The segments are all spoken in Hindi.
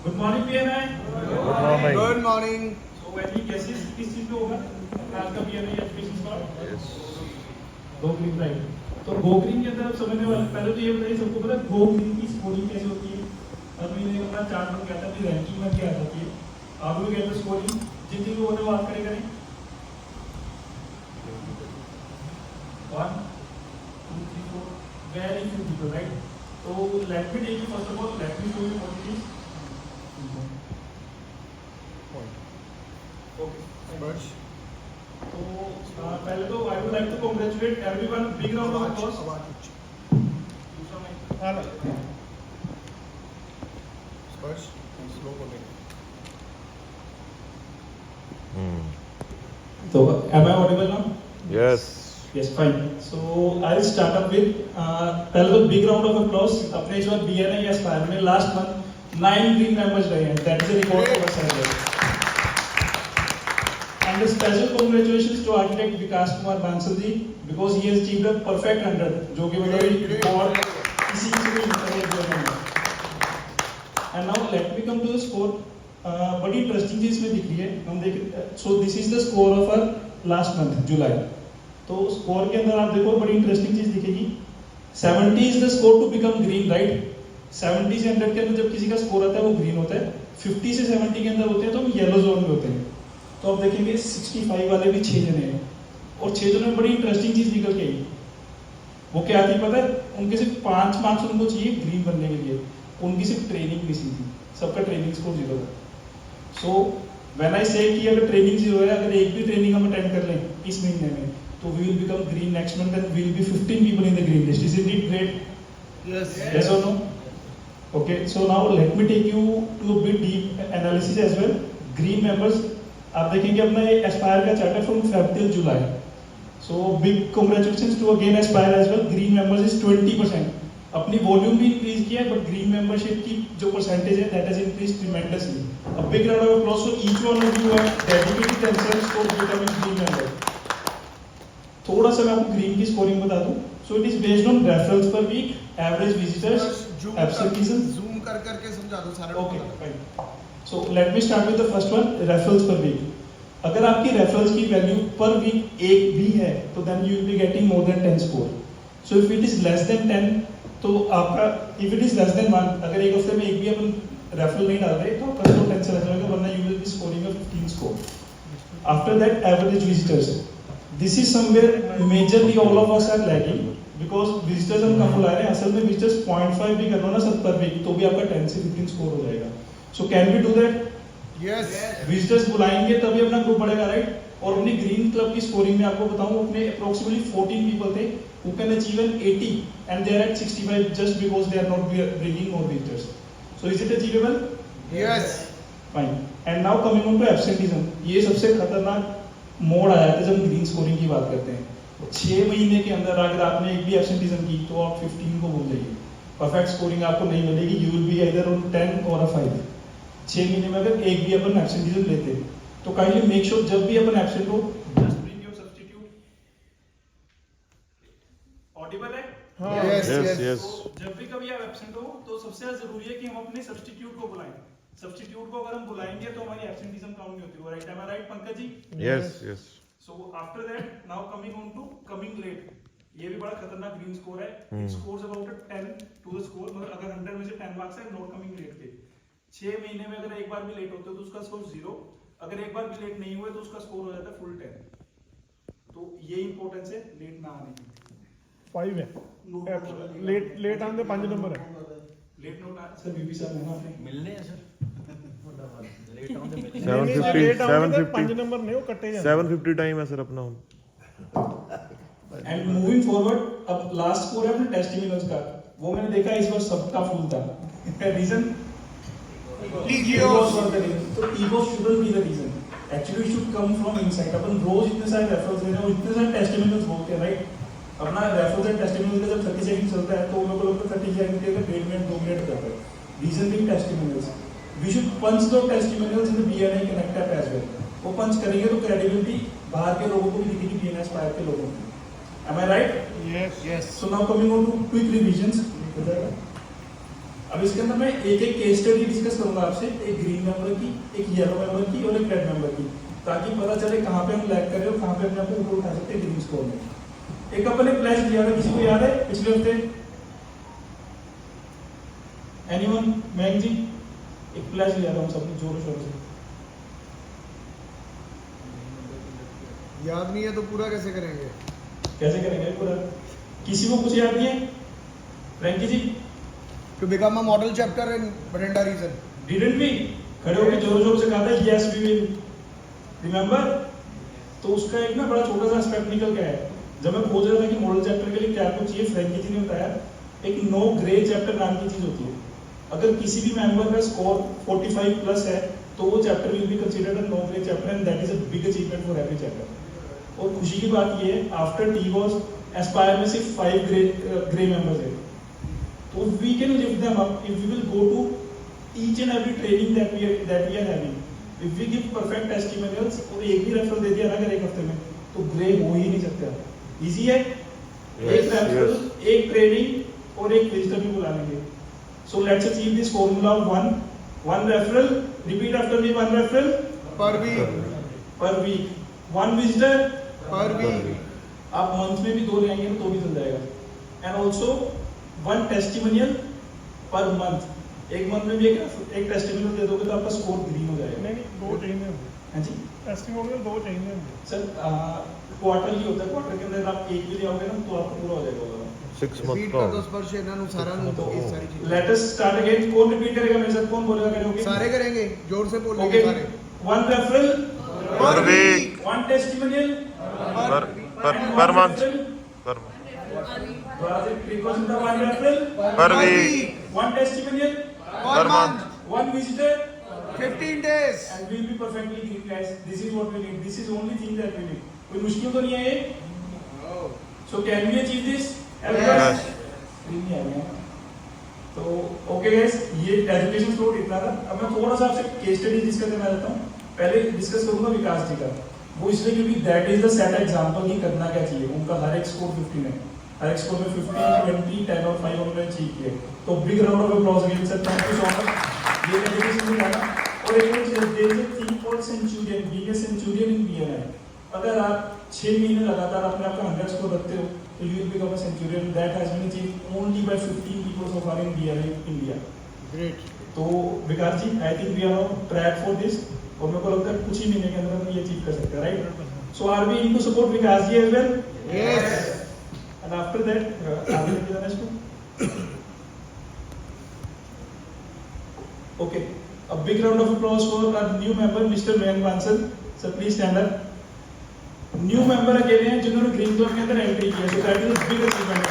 Good morning BNI. Good morning. So any guesses किस चीज पे होगा आज का BNI education start? Go green right. तो गो ग्रीन के अंदर आप समझने वाले पहले तो ये बताइए सबको पता है गो ग्रीन की स्कोरिंग कैसे होती है? अभी मैंने अपना चार्ट में क्या था कि रैंकिंग में क्या आती है आप लोग कहते स्कोरिंग जिन जिन लोगों ने बात करें 1 2 3 4 वेरी फ्यू पीपल राइट। तो let me take you first of all let me show you what it is. Okay तो पहले तो I would like to congratulate everyone big round of applause. दूसरा मैं स्पर्श स्लो बोलेंगे। तो am I audible now? Yes. Yes, fine. So I'll start up with पहले तो big round of applause अपने इस बार BNI एस्पायर में लास्ट मंथ 9 ग्रीन मेंबर्स रहे हैं। That is a record for us as well. And a special congratulations to architect Vikas Kumar Bansal ji because he has achieved a perfect 100 जो कि मतलब रिकॉर्ड किसी से भी नहीं है। And now let me come to the score. बड़ी इंटरेस्टिंग चीज में दिख रही है हम देख। So this is the score of our last month July. तो स्कोर के अंदर आप देखो बड़ी इंटरेस्टिंग चीज दिखेगी। 70 is the score to become green right. 70 से 100 के अंदर जब किसी का स्कोर आता है वो ग्रीन होता है। 50 से 70 के अंदर होते हैं तो हम येलो जोन में होते हैं। तो आप देखेंगे 65 वाले भी 6 जने हैं और 6 जनों में बड़ी इंटरेस्टिंग चीज निकल के आई। वो क्या थी पता है? उनके सिर्फ 5 मार्क्स उनको चाहिए ग्रीन बनने के लिए। उनकी सिर्फ ट्रेनिंग मिसिंग थी। सबका ट्रेनिंग स्कोर 0 था। सो व्हेन आई से कि अगर ट्रेनिंग 0 है अगर एक भी ट्रेनिंग हम अटेंड कर लें इस महीने में तो we will become green next month and we will be 15 people in the green list. Is it great? Yes और no? Okay so now let me take you to a bit deep analysis as well. Green members आप देखेंगे अपना ये एस्पायर का चार्ट है from Feb till July. So big congratulations to again Aspire as well. Green members is 20%। अपनी वॉल्यूम भी इंक्रीज किया है बट ग्रीन मेंबरशिप की जो परसेंटेज है that has increase tremendously. A big round of applause for each one of you have dedicated themselves for becoming green member. थोड़ा सा मैं आपको ग्रीन की स्कोरिंग बता दूं। So it is based on referrals per week, average visitors, absenteeism. Zoom कर करके समझा दो सारा। Okay fine. So let me start with the first one, referrals per week. अगर आपकी रेफरल्स की वैल्यू पर वीक 1 भी है तो then you will be getting more than 10 score. So if it is less than 10 तो आपका if it is less than 1 अगर एक हफ्ते में एक भी अपन रेफरल नहीं डाल रहे तो आपका स्कोर 10 चला जाएगा वरना you will be scoring a 15 score. After that average visitors. This is somewhere majorly all of us are lagging because visitors हम कम बुला रहे हैं। असल में विजिटर्स 0.5 भी कर लो ना 70 वीक तो भी आपका 10 से 15 स्कोर हो जाएगा। So can we do that? Yes. Visitors बुलाएंगे तभी अपना ग्रुप बढ़ेगा राइट। और अपनी ग्रीन क्लब की स्कोरिंग में आपको बताऊं अपने अप्रोक्सीमेटली 14 पीपल थे who can achieve an 80 and they are at 65 just because they are not bringing more visitors. So is it achievable? Yes. Fine. And now coming on to absenteeism. ये सबसे खतरनाक मोड आया था जब हम ग्रीन स्कोरिंग की बात करते हैं। 6 महीने के अंदर अगर आपने एक भी एब्सेंटीज्म की तो आप 15 को भूल जाइए। परफेक्ट स्कोरिंग आपको नहीं मिलेगी। You will be either on 10 और 5। 6 महीने में अगर एक भी अपन एब्सेंटीज्म लेते तो काइंडली मेक श्योर जब भी अपन एब्सेंट हो just bring your substitute. Audible है? Yes. तो जब भी कभी आप एब्सेंट हो तो सबसे ज्यादा जरूरी है कि हम अपने सब्स्टिट्यूट को बुलाएं। सब्स्टिट्यूट को अगर हम बुलाएंगे तो हमारी एब्सेंटीज्म काउंट नहीं होती। Right? Am I right Pankaj ji? Yes. So after that now coming on to coming late. ये भी बड़ा खतरनाक ग्रीन स्कोर है। It scores about 10 to the score. मतलब अगर 100 में से 10 मार्क्स है नॉट कमिंग लेट के। 6 महीने में अगर एक बार भी लेट होते हो तो उसका स्कोर 0। अगर एक बार भी लेट नहीं हुए तो उसका स्कोर हो जाता है फुल 10। तो ये इंपॉर्टेंस है लेट ना आने की। 5 है। लेट आने 5 नंबर है। लेट नोट सर बीबी साहब है ना आपने मिलने हैं सर। लेट आउट मिलने। 750 लेट आने 5 750 नंबर नहीं वो कटे जाते। 750 टाइम है सर अपना। एंड मूविंग फॉरवर्ड अब लास्ट स्कोर है अपने टेस्टिमोनियल्स का। वो मैंने देखा इस बार सबका फुल था। Reason egos were the reason. So ego shouldn't be the reason. Actually it should come from inside. अपन रोज इतने सारे रेफरल्स ले रहे हैं, इतने सारे टेस्टिमोनियल्स बोलते हैं राइट। अपना रेफरल्स एंड टेस्टिमोनियल्स का जब 30 सेकंड चलता है तो लोगों को 30 सेकंड के लिए 1.5 मिनट 2 मिनट जाता है। Reason being testimonials. We should punch दो testimonials in the BNI connect app as well. वो पंच करेंगे तो क्रेडिबिलिटी बाहर के लोगों को भी दिखेगी बीएनआई एस्पायर के लोगों को। Am I right? Yes. Yes. So now coming on to quick revisions. अब इसके अंदर मैं एक एक केस स्टडी डिस्कस करूंगा आपसे, एक ग्रीन मेंबर की, एक येलो मेंबर की और एक रेड मेंबर की, ताकि पता चले कहाँ पे हम लैग कर रहे हो, कहाँ पे अपने आप को ऊपर उठा सकते हैं ग्रीन स्कोर में। एक अपन ने प्लेज दिया था, किसी को याद है पिछले हफ्ते? एनीवन? मैंग जी, एक प्लेज लिया था हम सबने जोरों शोरों से। याद नहीं है तो पूरा कैसे करेंगे? कैसे करेंगे पूरा? किसी को कुछ याद नहीं है? Frankie ji? To become a model chapter in Brenda region. Didn't we? खड़े होकर जोर जोर से कहा था yes we will. Remember? तो उसका एक ना बड़ा छोटा सा एस्पेक्ट निकल गया है। जब मैं पूछ रहा था कि मॉडल चैप्टर के लिए क्या कुछ चाहिए, फ्रैंकी जी ने बताया एक नो ग्रे चैप्टर नाम की चीज होती है। अगर किसी भी मेंबर का स्कोर 45 प्लस है तो वो chapter will be considered a no grey chapter and that is a big achievement for every chapter. और खुशी की बात ये है, आफ्टर टी वॉज एस्पायर में सिर्फ 5 ग्रे मेंबर्स है। So we can lift them up if we will go to each and every training that we are having. If we give perfect testimonials और एक भी रेफरल दे दिया ना अगर एक हफ्ते में, तो ग्रे हो ही नहीं सकते आप। इजी है, एक रेफरल, एक ट्रेनिंग और एक विजिटर भी बुला लेंगे। So let's achieve this formula of one referral. Repeat after me, one referral per week, one visitor Per week. आप मंथ में भी 2 ले आएंगे तो भी चल जाएगा। And also one testimonial per month, एक मंथ में भी एक टेस्टिमोनियल दे दोगे तो आपका स्कोर ग्रीन हो जाएगा। नहीं, 2 चाहिए होंगे। हाँ जी, टेस्टिमोनियल 2 चाहिए होंगे। सर क्वार्टरली होता है, क्वार्टर के अंदर आप एक भी ले आओगे ना तो आपका पूरा हो जाएगा। 6 month Repeat का कर दो स्पर्श ਇਹਨਾਂ ਨੂੰ ਸਾਰਿਆਂ ਨੂੰ ਇਹ सारी चीजें। Let us start again. कौन रिपीट करेगा मेरे साथ? कौन बोलेगा? करेंगे सारे करेंगे, जोर से बोलेंगे ओके। सारे। One referral per week, one testimonial per month, per month, one referral per week, one testimonial per month, one visitor 15 days. and we'll be perfectly green guys. This is what we need. This is only thing that we need. कोई मुश्किल तो नहीं है ये? So can we achieve this? Yes. नहीं आ गया। तो ओके गाइस, ये एजुकेशन फ्लो इतना था। अब मैं थोड़ा सा आपसे केस स्टडी डिस्कस करना चाहता हूँ। पहले डिस्कस करूंगा विकास जी का, वो इसलिए क्योंकि that is the set example कि करना क्या चाहिए। उनका हर एक स्कोर 15 है, हर एक स्कोर में 15, 20, 10 और 5 उन्होंने अचीव किए। तो big round of applause again sir, thank you so much. ये एजुकेशन में था। और एक और चीज, there is a thing called centurion, being a centurion in BNI. अगर आप 6 महीने लगातार अपने आप का 100 स्कोर रखते हो तो you will become a centurion. That has been achieved only by 15 people so far in BNI India. Great. तो Vikas ji, I think we are on track for this, और मेरे को लगता है कुछ ही महीने के अंदर हम ये अचीव कर सकते हैं, right? So are we in to support Vikas ji as well? Yes. And after that, आगे लेके जाना इसको। Okay, a big round of applause for our new member, Mr. Mayank Bansal. Sir, please stand up. New member अकेले हैं जिन्होंने ग्रीन क्लब के अंदर एंट्री की है, so that is a big achievement.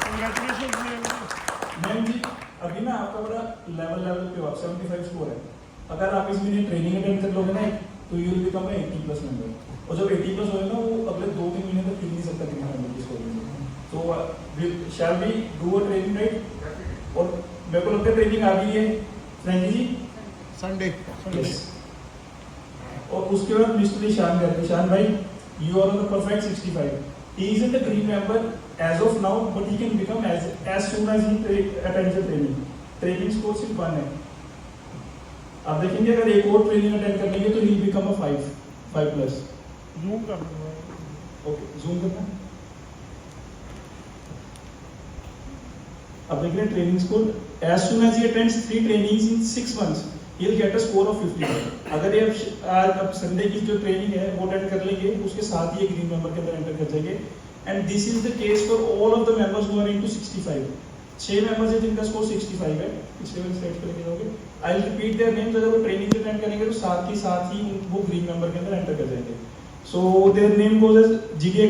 Congratulations ma'am. Ma'am ji, अभी ना आपका बड़ा लेवल पे हो, आप 75 स्कोर है। अगर आप इस महीने ट्रेनिंग अटेंड कर लोगे ना तो यू विल बिकम 80+ मेंबर। और जब 80+ होएगा वो अगले 2-3 महीने तक टिक नहीं सकता कितना मेंबर की स्कोर में। तो shall we do a training, right? और मेरे को लगता है ट्रेनिंग आ गई है फ्रेंकी जी। Sunday. Yes. और उसके बाद मिस्टर ईशान भाई, you are on the perfect 65. He is in the green member as of now, but he can become as soon as he attends the training. Training score सिर्फ 1 है। आप देखेंगे अगर एक और ट्रेनिंग अटेंड कर लेंगे तो he will become a 5+. Zoom कर दो। ओके, जूम करना। अब देख रहे हैं training score, as soon as he attends 3 trainings in 6 months, he will get a score of 50. अगर ये अब संडे की जो ट्रेनिंग है वो अटेंड कर लेंगे, उसके साथ ही एक ग्रीन मेंबर के अंदर एंटर कर जाएंगे। And this is the case for all of the members who are into 65. 6 members हैं जिनका स्कोर 65 है। पिछले वाले स्लाइड पे लेके जाओगे, I will repeat their names. अगर वो ट्रेनिंग अटेंड करेंगे तो साथ ही वो ग्रीन मेंबर के अंदर एंटर कर जाएंगे। So their name goes as GK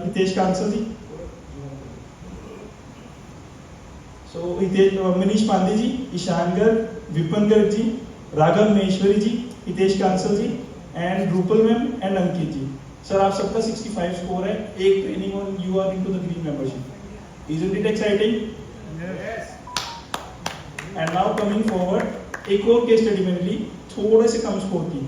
Hitesh Kansal ji, so Hitesh, Manish Pandey ji, Ishan Garg, Vipan Garg ji, Raghav Maheshwari ji, Hitesh Kansal ji and Rupal ma'am and Ankit ji. Sir आप सबका 65 स्कोर है, एक ट्रेनिंग और you are into the green membership. Isn't it exciting? Yes. And now coming forward, एक और केस स्टडी मैंने ली, थोड़े से कम स्कोर की।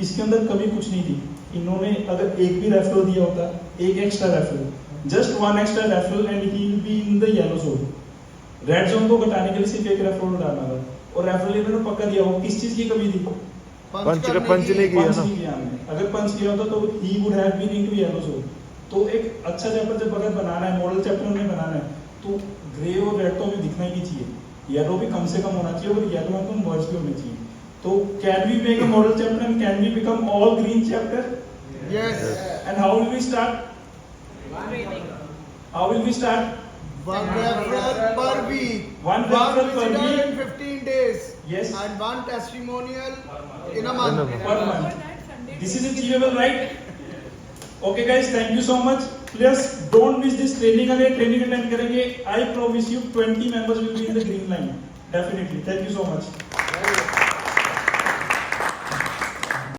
इसके अंदर कमी कुछ नहीं थी। इन्होंने अगर एक भी रेफरल दिया होता, एक extra referral, Just one extra referral and he will be in the yellow zone. Red zone को घटाने के लिए सिर्फ एक रेफरल डालना था और रेफरल इन्होंने पक्का दिया। वो किस चीज की कमी थी? पंच नहीं किया पंच ना। नहीं किया हमने। अगर पंच किया होता तो he would have been into yellow zone। तो एक अच्छा चैप्टर जब अगर बनाना है, मॉडल चैप्टर हमने बनाना है, तो ग्रे और रेड तो हमें दिखना ही नहीं चाहिए, येलो भी कम से कम होना चाहिए और येलो में तो मर्ज भी होने चाहिए। तो can we make a model chapter and can we become all green chapter? Yes. And how will we start? How will we start? One referral per week. One referral per visitor week. in 15 days. Yes. And one testimonial in a month. Per month. This is achievable, right? Okay, guys, thank you so much. Please don't miss this training. अगर training attend करेंगे, I promise you 20 members will be in the green line. Definitely. Thank you so much.